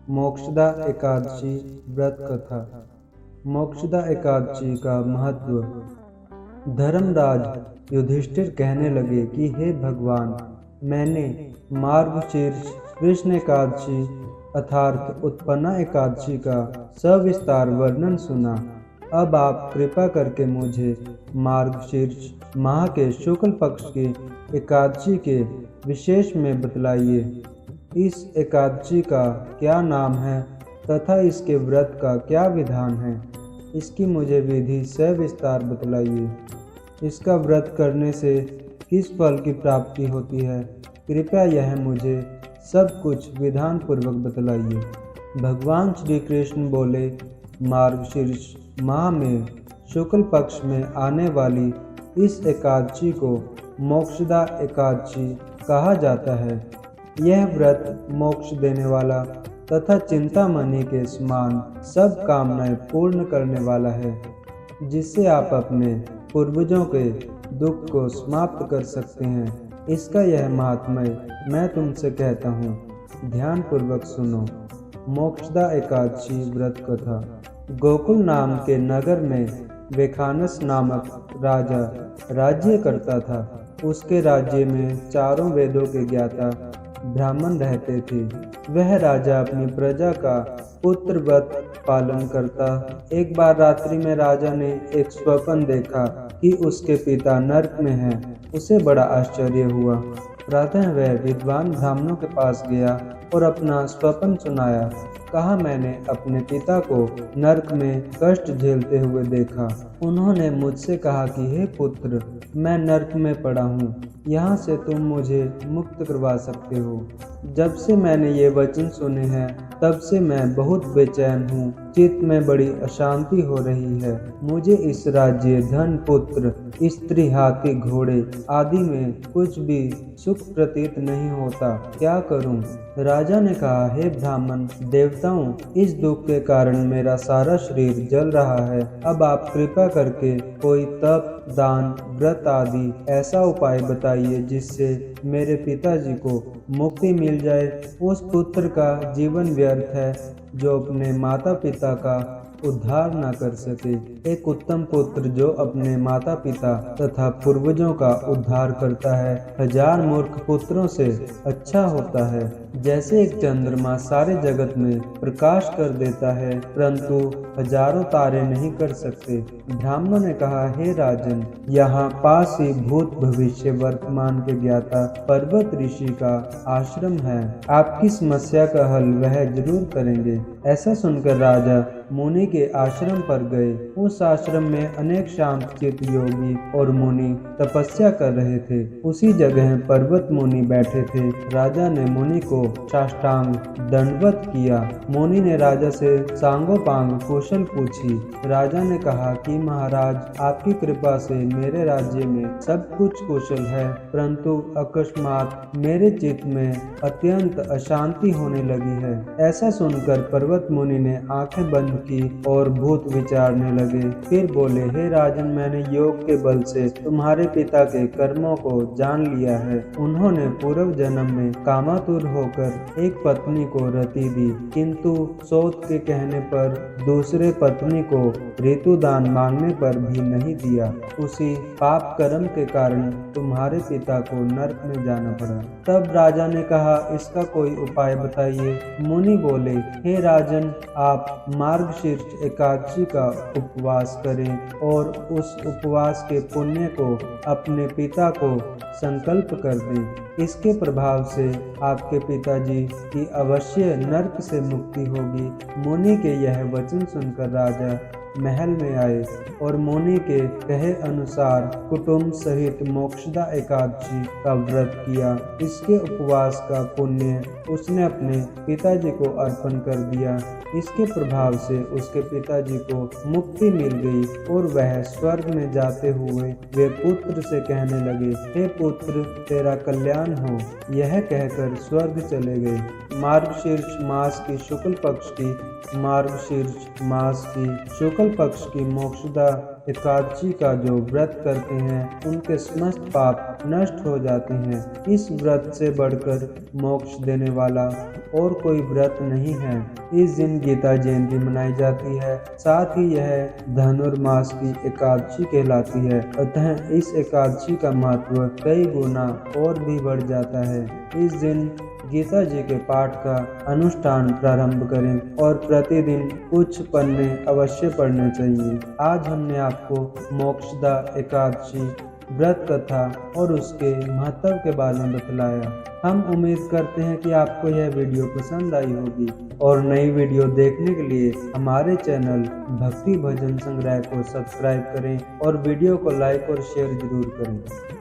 मोक्षदा एकादशी व्रत कथा। मोक्षदा एकादशी का महत्व। धर्मराज युधिष्ठिर कहने लगे कि हे भगवान, मैंने मार्गशीर्ष कृष्ण एकादशी अर्थात उत्पन्ना एकादशी का सविस्तार वर्णन सुना। अब आप कृपा करके मुझे मार्गशीर्ष माह के शुक्ल पक्ष की एकादशी के विशेष में बतलाइए। इस एकादशी का क्या नाम है तथा इसके व्रत का क्या विधान है, इसकी मुझे विधि सविस्तार बतलाइए। इसका व्रत करने से किस फल की प्राप्ति होती है, कृपया यह मुझे सब कुछ विधान पूर्वक बतलाइए। भगवान श्री कृष्ण बोले, मार्गशीर्ष माह में शुक्ल पक्ष में आने वाली इस एकादशी को मोक्षदा एकादशी कहा जाता है। यह व्रत मोक्ष देने वाला तथा चिंतामणि के समान सब कामनाएं पूर्ण करने वाला है, जिससे आप अपने पूर्वजों के दुख को समाप्त कर सकते हैं। इसका यह महात्म्य मैं तुमसे कहता हूँ, ध्यान पूर्वक सुनो। मोक्षदा एकादशी व्रत कथा। गोकुल नाम के नगर में वेखानस नामक राजा राज्य करता था। उसके राज्य में चारों वेदों के ज्ञाता ब्राह्मण रहते थे। वह राजा अपनी प्रजा का पुत्रवत पालन करता। एक बार रात्रि में राजा ने एक स्वप्न देखा कि उसके पिता नरक में हैं। उसे बड़ा आश्चर्य हुआ। प्रातः वह विद्वान ब्राह्मणों के पास गया और अपना स्वप्न सुनाया। कहा, मैंने अपने पिता को नरक में कष्ट झेलते हुए देखा। उन्होंने मुझसे कहा कि हे पुत्र, मैं नरक में पड़ा हूँ, यहाँ से तुम मुझे मुक्त करवा सकते हो। जब से मैंने ये वचन सुने हैं तब से मैं बहुत बेचैन हूँ। चित्त में बड़ी अशांति हो रही है। मुझे इस राज्य, धन, पुत्र, स्त्री, हाथी, घोड़े आदि में कुछ भी सुख प्रतीत नहीं होता। क्या करूं? राजा ने कहा, हे ब्राह्मण देवताओं, इस दुख के कारण मेरा सारा शरीर जल रहा है। अब आप कृपा करके कोई तप, दान, व्रत आदि ऐसा उपाय बताइए जिससे मेरे पिताजी को मुक्ति मिल जाए। उस पुत्र का जीवन व्यर्थ है जो अपने माता पिता का उद्धार न कर सके। एक उत्तम पुत्र जो अपने माता पिता तथा पूर्वजों का उद्धार करता है, हजार मूर्ख पुत्रों से अच्छा होता है। जैसे एक चंद्रमा सारे जगत में प्रकाश कर देता है, परंतु हजारों तारे नहीं कर सकते। ब्राह्मणों ने कहा, हे राजन, यहाँ पास ही भूत भविष्य वर्तमान के ज्ञाता पर्वत ऋषि का आश्रम है। आपकी समस्या का हल वह जरूर करेंगे। ऐसा सुनकर राजा मुनि के आश्रम पर गए। उस आश्रम में अनेक शांत चित्त योगी और मुनि तपस्या कर रहे थे। उसी जगह पर्वत मुनि बैठे थे। राजा ने मुनि को साष्टांग दंडवत किया। मुनि ने राजा से सांगोपांग कुशल पूछी। राजा ने कहा कि महाराज, आपकी कृपा से मेरे राज्य में सब कुछ कुशल है, परंतु अकस्मात मेरे चित्त में अत्यंत अशांति होने लगी है। ऐसा सुनकर पर्वत मुनि ने आंखें बंद की और भूत विचारने लगे। फिर बोले, हे राजन, मैंने योग के बल से तुम्हारे पिता के कर्मों को जान लिया है। उन्होंने पूर्व जन्म में कामातुर होकर एक पत्नी को रति दी, किंतु सौत के कहने पर दूसरे पत्नी को ऋतुदान मांगने पर भी नहीं दिया। उसी पाप कर्म के कारण तुम्हारे पिता को नरक में जाना पड़ा। तब राजा ने कहा, इसका कोई उपाय बताइए। मुनि बोले, हे राजन, आप मार्गशीर्ष एकादशी का उपवास करें और उस उपवास के पुण्य को अपने पिता को संकल्प कर दें। इसके प्रभाव से आपके पिताजी की अवश्य नरक से मुक्ति होगी। मुनि के यह वचन सुनकर राजा महल में आए और मुनि के कहे अनुसार कुटुंब सहित मोक्षदा एकादशी का व्रत किया। इसके उपवास का पुण्य उसने अपने पिताजी को अर्पण कर दिया। इसके प्रभाव से उसके पिताजी को मुक्ति मिल गई और वह स्वर्ग में जाते हुए वे पुत्र से कहने लगे, हे पुत्र, तेरा कल्याण हो। यह कहकर स्वर्ग चले गए। मार्गशीर्ष मास की शुक्ल पक्ष की मोक्षदा एकादशी का जो व्रत करते हैं उनके समस्त पाप नष्ट हो जाते हैं। इस व्रत से बढ़कर मोक्ष देने वाला और कोई व्रत नहीं है। इस दिन गीता जयंती मनाई जाती है। साथ ही यह धनुर्मास की एकादशी कहलाती है। अतः इस एकादशी का महत्व कई गुना और भी बढ़ जाता है। इस दिन गीता जी के पाठ का अनुष्ठान प्रारंभ करें और प्रतिदिन कुछ पन्ने अवश्य पढ़ने चाहिए। आज हमने आपको मोक्षदा एकादशी व्रत कथा और उसके महत्व के बारे में बतलाया। हम उम्मीद करते हैं कि आपको यह वीडियो पसंद आई होगी और नई वीडियो देखने के लिए हमारे चैनल भक्ति भजन संग्रह को सब्सक्राइब करें और वीडियो को लाइक और शेयर जरूर करें।